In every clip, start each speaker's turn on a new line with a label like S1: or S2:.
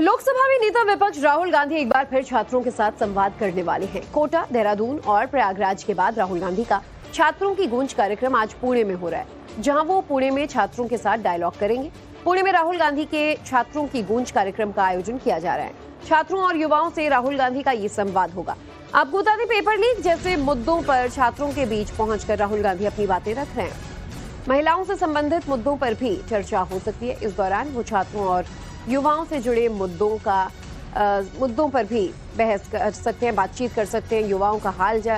S1: लोकसभा में नेता विपक्ष राहुल गांधी एक बार फिर छात्रों के साथ संवाद करने वाले हैं। कोटा, देहरादून और प्रयागराज के बाद राहुल गांधी का छात्रों की गूंज कार्यक्रम आज पुणे में हो रहा है, जहां वो पुणे में छात्रों के साथ डायलॉग करेंगे। पुणे में राहुल गांधी के छात्रों की गूंज कार्यक्रम का आयोजन किया जा रहा है। छात्रों और युवाओं से राहुल गांधी का ये संवाद होगा। आपको बता दें, पेपर लीक जैसे मुद्दों पर छात्रों के बीच पहुंचकर राहुल गांधी अपनी बातें रख रहे हैं। महिलाओं से संबंधित मुद्दों पर भी चर्चा हो सकती है। इस दौरान वो छात्रों और युवाओं से जुड़े मुद्दों पर भी बहस कर सकते हैं, बातचीत कर सकते हैं, युवाओं का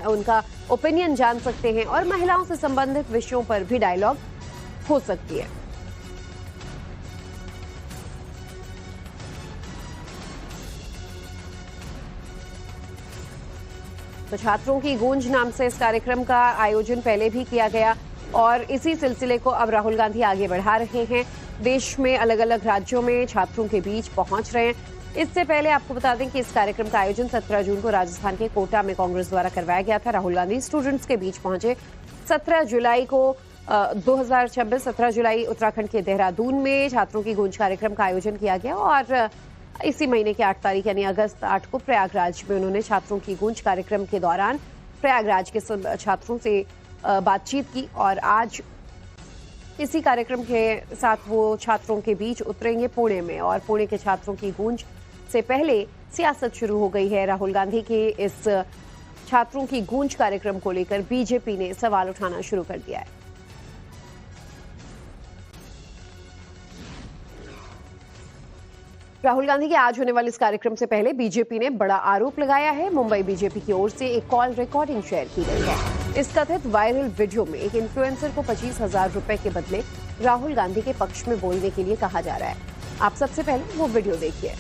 S1: उनका ओपिनियन जान सकते हैं और महिलाओं से संबंधित विषयों पर भी डायलॉग हो सकती है। तो छात्रों की गूंज नाम से इस कार्यक्रम का आयोजन पहले भी किया गया और इसी सिलसिले को अब राहुल गांधी आगे बढ़ा रहे हैं। देश में अलग अलग राज्यों में छात्रों के बीच पहुंच रहे हैं। इससे पहले आपको बता दें कि इस कार्यक्रम का आयोजन 17 जून को राजस्थान के कोटा में कांग्रेस द्वारा करवाया गया था। राहुल गांधी स्टूडेंट्स के बीच पहुंचे। 17 जुलाई को 2026 17 जुलाई उत्तराखंड के देहरादून में छात्रों की गूंज कार्यक्रम का आयोजन किया गया और इसी महीने की 8 तारीख यानी अगस्त 8 को प्रयागराज में उन्होंने छात्रों की गूंज कार्यक्रम के दौरान प्रयागराज के छात्रों से बातचीत की और आज इसी कार्यक्रम के साथ वो छात्रों के बीच उतरेंगे पुणे में। और पुणे के छात्रों की गूंज से पहले सियासत शुरू हो गई है। राहुल गांधी के इस छात्रों की गूंज कार्यक्रम को लेकर बीजेपी ने सवाल उठाना शुरू कर दिया है। राहुल गांधी के आज होने वाले इस कार्यक्रम से पहले बीजेपी ने बड़ा आरोप लगाया है। मुंबई बीजेपी की ओर से एक कॉल रिकॉर्डिंग शेयर की गई है। इस कथित वायरल वीडियो में एक इन्फ्लुएंसर को 25,000 रुपए के बदले राहुल गांधी के पक्ष में बोलने के लिए कहा जा रहा है। आप सबसे पहले वो वीडियो देखिए।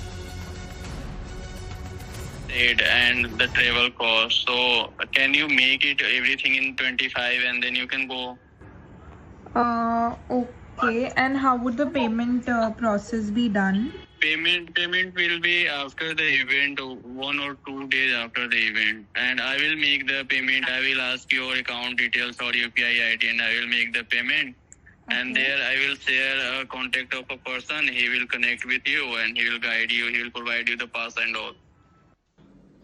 S2: And the travel cost. So can you make it everything in 25 and then you can go?
S3: Okay. And how would the payment process be done?
S2: Payment will be after the event, 1 or 2 days after the event, and I will make the payment. I will ask your account details or UPI ID, and I will make the payment. Okay. And there I will share a contact of a person. He will connect with you and he will guide you. He will provide you the pass and all.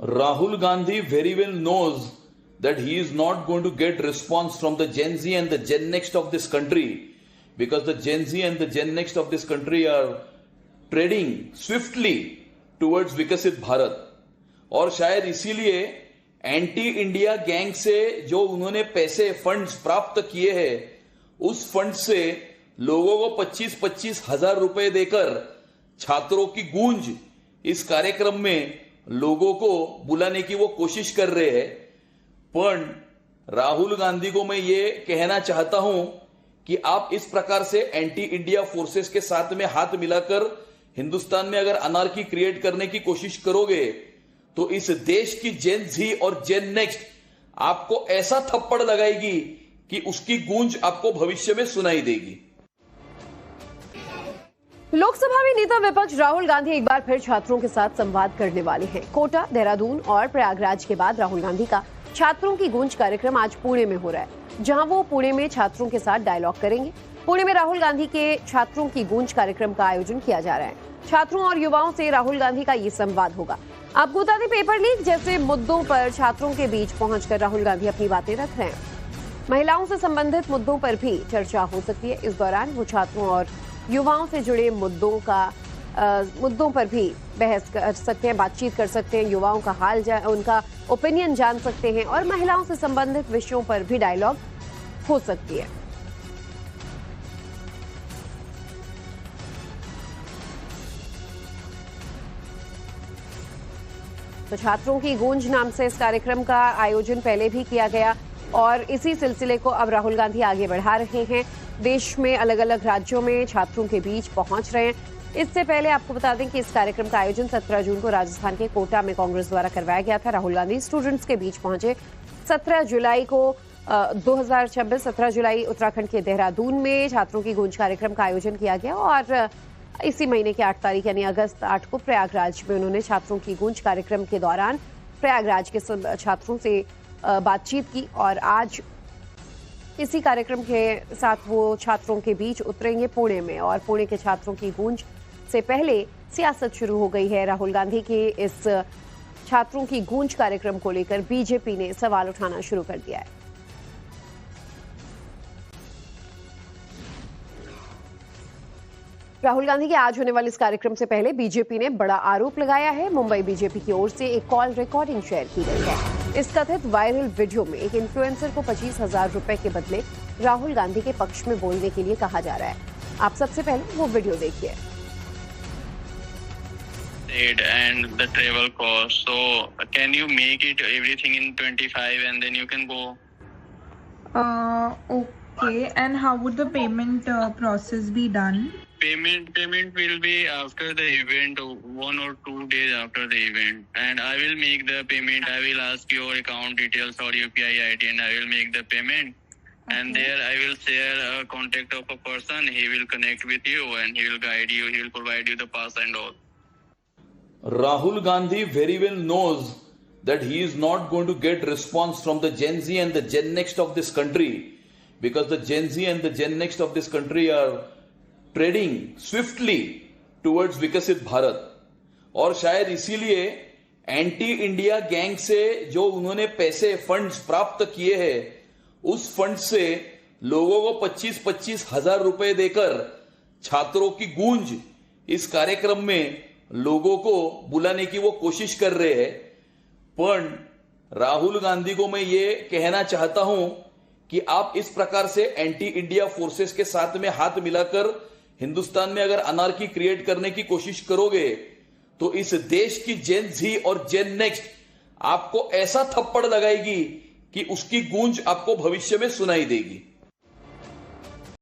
S4: Rahul Gandhi very well knows that he is not going to get response from the Gen Z and the Gen Next of this country, because the Gen Z and the Gen Next of this country are trading swiftly towards विकसित भारत। और शायद इसीलिए anti India gang से जो उन्होंने पैसे funds प्राप्त किए हैं, उस फंड से लोगों को 25-25 हजार रुपए देकर छात्रों की गूंज इस कार्यक्रम में लोगों को बुलाने की वो कोशिश कर रहे हैं। पर राहुल गांधी को मैं ये कहना चाहता हूं कि आप इस प्रकार से एंटी इंडिया फोर्सेस के साथ में हाथ मिलाकर हिंदुस्तान में अगर अनार्की क्रिएट करने की कोशिश करोगे तो इस देश की जेन जी और जेन नेक्स्ट आपको ऐसा थप्पड़ लगाएगी कि उसकी गूंज आपको भविष्य में सुनाई देगी।
S1: लोकसभा में नेता विपक्ष राहुल गांधी एक बार फिर छात्रों के साथ संवाद करने वाले हैं। कोटा, देहरादून और प्रयागराज के बाद राहुल गांधी का छात्रों की गूंज कार्यक्रम आज पुणे में हो रहा है, जहां वो पुणे में छात्रों के साथ डायलॉग करेंगे। पुणे में राहुल गांधी के छात्रों की गूंज कार्यक्रम का आयोजन किया जा रहा है। छात्रों और युवाओं से राहुल गांधी का ये संवाद होगा। आपको बता दें, पेपर लीक जैसे मुद्दों पर छात्रों के बीच पहुंचकर राहुल गांधी अपनी बातें रख रहे हैं। महिलाओं से संबंधित मुद्दों पर भी चर्चा हो सकती है। इस दौरान वो छात्रों और युवाओं से जुड़े मुद्दों पर भी बहस कर सकते हैं, बातचीत कर सकते हैं, युवाओं का उनका ओपिनियन जान सकते हैं और महिलाओं से संबंधित विषयों पर भी डायलॉग हो सकती है। तो छात्रों की गूंज नाम से इस कार्यक्रम का आयोजन पहले भी किया गया और इसी सिलसिले को अब राहुल गांधी आगे बढ़ा रहे हैं। देश में अलग अलग राज्यों में छात्रों के बीच पहुंच रहे हैं। इससे पहले आपको बता दें कि इस कार्यक्रम का आयोजन 17 जून को राजस्थान के कोटा में कांग्रेस द्वारा करवाया गया था। राहुल गांधी स्टूडेंट्स के बीच पहुंचे। 17 जुलाई को 2026 17 जुलाई उत्तराखंड के देहरादून में छात्रों की गूंज कार्यक्रम का आयोजन किया गया और इसी महीने की 8 तारीख यानी अगस्त 8 को प्रयागराज में उन्होंने छात्रों की गूंज कार्यक्रम के दौरान प्रयागराज के छात्रों से बातचीत की और आज इसी कार्यक्रम के साथ वो छात्रों के बीच उतरेंगे पुणे में। और पुणे के छात्रों की गूंज से पहले सियासत शुरू हो गई है। राहुल गांधी के इस छात्रों की गूंज कार्यक्रम को लेकर बीजेपी ने सवाल उठाना शुरू कर दिया है। राहुल गांधी के आज होने वाले इस कार्यक्रम से पहले बीजेपी ने बड़ा आरोप लगाया है। मुंबई बीजेपी की ओर से एक कॉल रिकॉर्डिंग शेयर की गई है। इस कथित वायरल वीडियो में एक इन्फ्लुएंसर को 25,000 रुपए के बदले राहुल गांधी के पक्ष में बोलने के लिए कहा जा रहा है। आप सबसे पहले वो वीडियो देखिए।
S2: And the travel cost. So can you make it everything in 25 and then you can go?
S3: Okay. And how would the payment process be done?
S2: Payment will be after the event, 1 or 2 days after the event, and I will make the payment. I will ask your account details or UPI ID, and I will make the payment. And there I will share a contact of a person. He will connect with you and he will guide you. He will provide you the pass and all.
S4: Rahul Gandhi very well knows that he is not going to get response from the Gen Z and the Gen Next of this country, because the Gen Z and the Gen Next of this country are trading swiftly towards विकसित भारत। और शायद इसीलिए anti India gang से जो उन्होंने पैसे funds प्राप्त किए हैं, उस फंड से लोगों को 25-25 हजार रुपए देकर छात्रों की गूंज इस कार्यक्रम में लोगों को बुलाने की वो कोशिश कर रहे हैं। पर राहुल गांधी को मैं ये कहना चाहता हूं कि आप इस प्रकार से एंटी इंडिया फोर्सेस के साथ में हाथ मिलाकर हिंदुस्तान में अगर अनार्की क्रिएट करने की कोशिश करोगे तो इस देश की जेन जी और जेन नेक्स्ट आपको ऐसा थप्पड़ लगाएगी कि उसकी गूंज आपको भविष्य में सुनाई देगी।